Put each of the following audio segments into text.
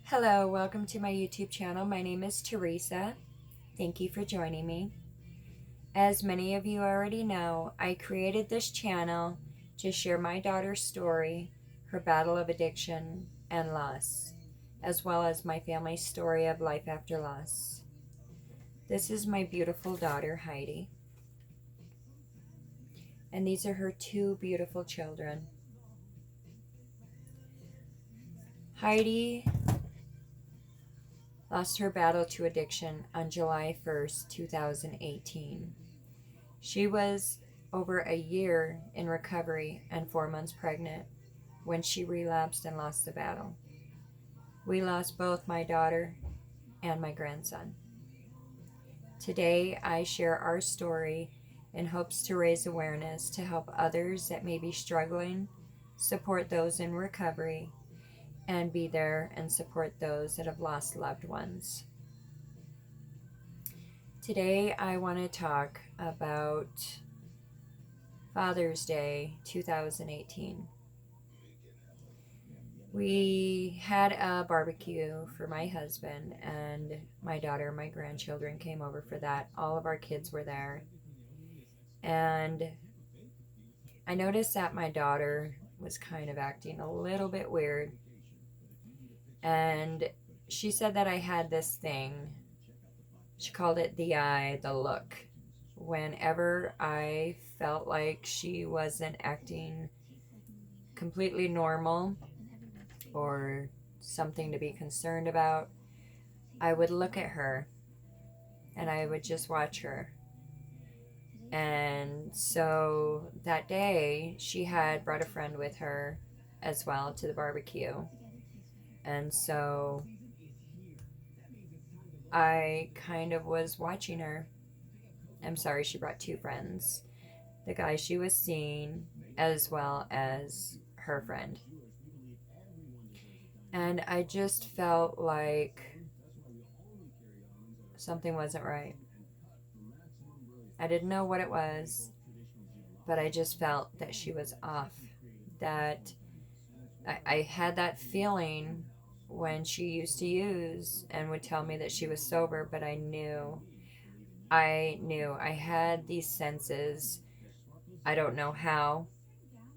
Hello, welcome to my YouTube channel. My name is Teresa. Thank you for joining me. As many of you already know, I created this channel to share my daughter's story, her battle of addiction and loss, as well as my family's story of life after loss. This is my beautiful daughter, Heidi, and these are her two beautiful children. Heidi lost her battle to addiction on July 1st, 2018. She was over a year in recovery and 4 months pregnant when she relapsed and lost the battle. We lost both my daughter and my grandson. Today, I share our story in hopes to raise awareness to help others that may be struggling, support those in recovery, and be there and support those that have lost loved ones. Today, I want to talk about Father's Day 2018. We had a barbecue for my husband, and my daughter and my grandchildren came over for that. All of our kids were there. And I noticed that my daughter was kind of acting a little bit weird. And she said that I had this thing. She called it the eye, the look. Whenever I felt like she wasn't acting completely normal or something to be concerned about, I would look at her and I would just watch her. And so that day, she had brought a friend with her as well to the barbecue. And so I kind of was watching her. I'm sorry, she brought two friends, the guy she was seeing as well as her friend. And I just felt like something wasn't right. I didn't know what it was, but I just felt that she was off. That I had that feeling when she used to use and would tell me that she was sober, but I had these senses. I don't know how.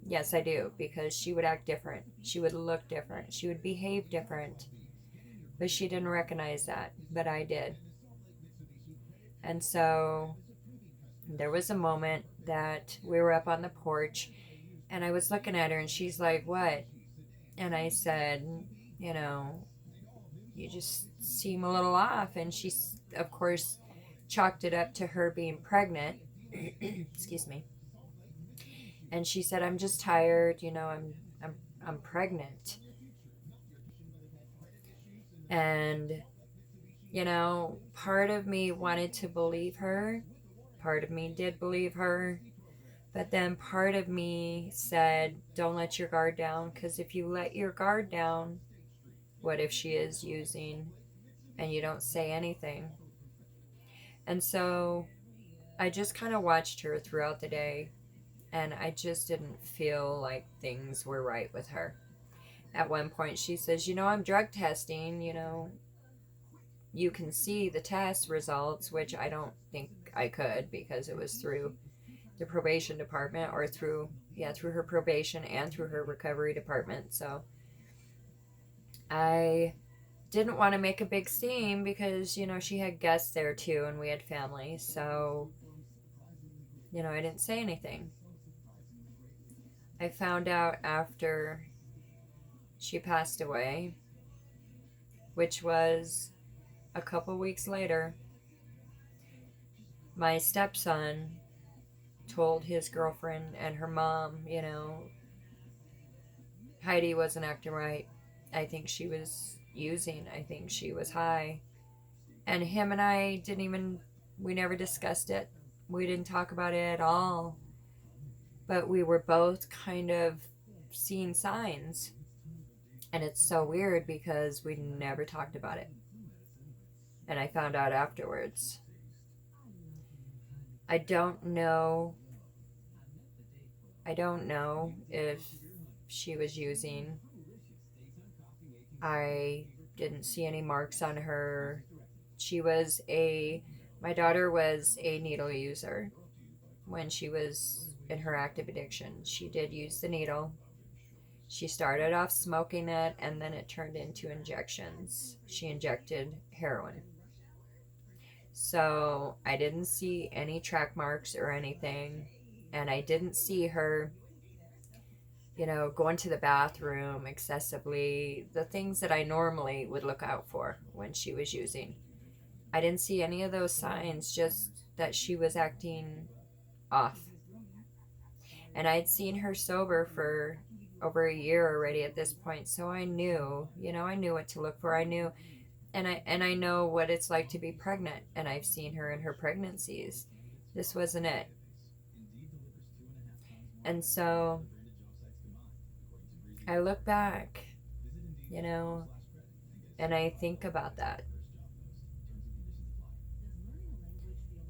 Yes, I do, because she would act different. She would look different. She would behave different. But she didn't recognize that, but I did. And so there was a moment that we were up on the porch and I was looking at her and she's like, "What?" And I said, "You know, you just seem a little off." And she, of course, chalked it up to her being pregnant. Excuse me. And she said, "I'm just tired. I'm pregnant." And part of me wanted to believe her. Part of me did believe her. But then part of me said, "Don't let your guard down, because if you let your guard down, what if she is using and you don't say anything?" And so I just kind of watched her throughout the day, and I just didn't feel like things were right with her. At one point, she says, "I'm drug testing, you can see the test results," which I don't think I could because it was through the probation department or through her probation and through her recovery department. So I didn't want to make a big scene because, she had guests there too and we had family. So, I didn't say anything. I found out after she passed away, which was a couple weeks later. My stepson told his girlfriend and her mom, Heidi wasn't acting right. I think she was using. I think she was high. And him and I we never discussed it. We didn't talk about it at all. But we were both kind of seeing signs. And it's so weird because we never talked about it. And I found out afterwards. I don't know. I don't know if she was using. I Didn't see any marks on her. My daughter was a needle user when she was in her active addiction. She did use the needle. She started off smoking it and then it turned into injections. She injected heroin. So I didn't see any track marks or anything. And I didn't see her, going to the bathroom excessively, the things that I normally would look out for when she was using. I didn't see any of those signs, just that she was acting off. And I'd seen her sober for over a year already at this point, so I knew, I knew what to look for. I knew, and I know what it's like to be pregnant, and I've seen her in her pregnancies. This wasn't it. And so I look back, you know, and I think about that.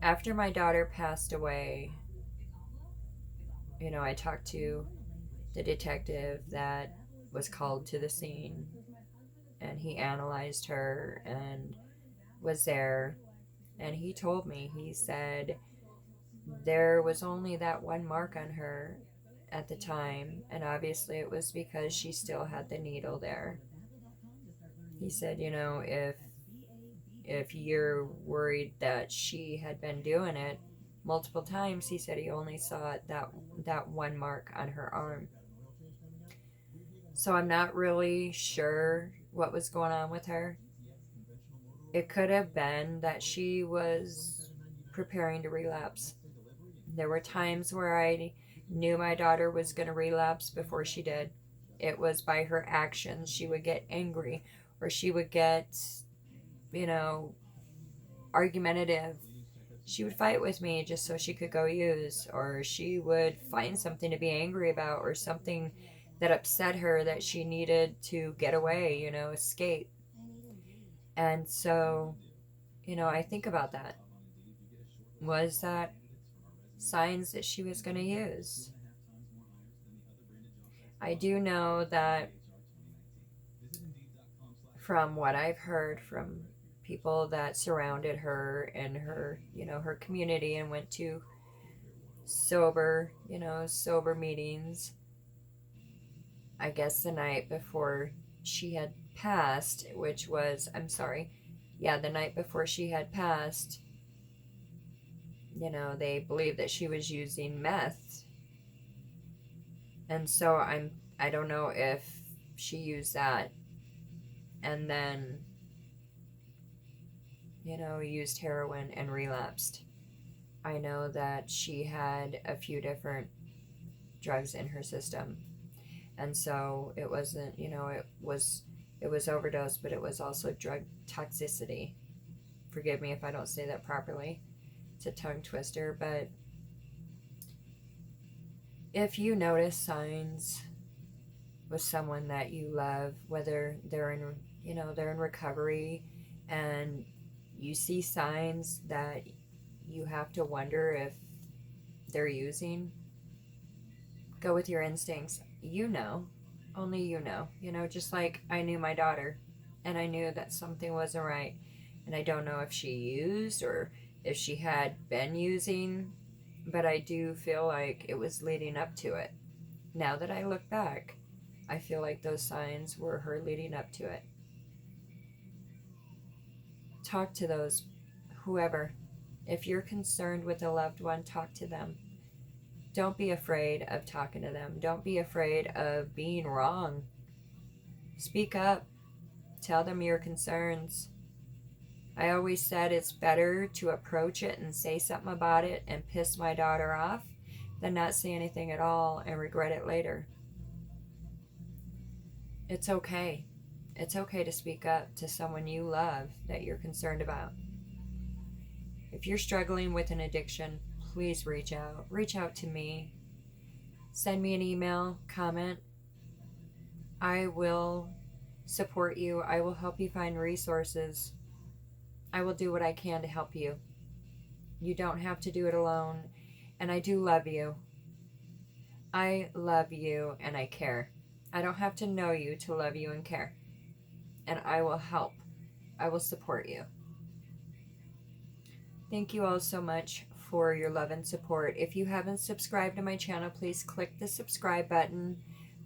After my daughter passed away, I talked to the detective that was called to the scene, and he analyzed her and was there, and he told me, he said there was only that one mark on her at the time, and obviously it was because she still had the needle there. He said, if you're worried that she had been doing it multiple times, he said he only saw that one mark on her arm. So I'm not really sure what was going on with her. It could have been that she was preparing to relapse. There were times where I knew my daughter was going to relapse before she did. It was by her actions. She would get angry, or she would get, you know, argumentative. She would fight with me just so she could go use, or she would find something to be angry about, or something that upset her that she needed to get away, escape. And so, I think about that. Was that signs that she was going to use? I do know that from what I've heard from people that surrounded her and her, her community, and went to sober meetings, I guess the night before she had passed, which was, I'm sorry, yeah, the night before she had passed, they believed that she was using meth. And so I don't know if she used that and then, used heroin and relapsed. I know that she had a few different drugs in her system. And so it wasn't, it was overdose, but it was also drug toxicity. Forgive me if I don't say that properly. It's a tongue twister, but if you notice signs with someone that you love, whether they're in recovery, and you see signs that you have to wonder if they're using, go with your instincts. Only just like I knew my daughter, and I knew that something wasn't right. And I don't know if she used or if she had been using, but I do feel like it was leading up to it. Now that I look back, I feel like those signs were her leading up to it. Talk to whoever. If you're concerned with a loved one, talk to them. Don't be afraid of talking to them. Don't be afraid of being wrong. Speak up. Tell them your concerns. I always said it's better to approach it and say something about it and piss my daughter off than not say anything at all and regret it later. It's okay. It's okay to speak up to someone you love that you're concerned about. If you're struggling with an addiction, please reach out. Reach out to me. Send me an email, comment. I will support you. I will help you find resources. I will do what I can to help you. You don't have to do it alone. And I do love you. I love you and I care. I don't have to know you to love you and care. and I will help. I will support you. Thank you all so much for your love and support. If you haven't subscribed to my channel, please click the subscribe button,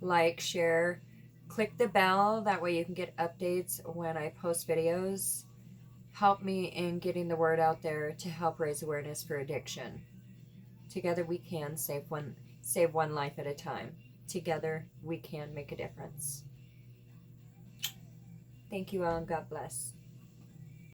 like, share, click the bell. That way you can get updates when I post videos. Help me in getting the word out there to help raise awareness for addiction. Together we can save one life at a time. Together we can make a difference. Thank you all and God bless.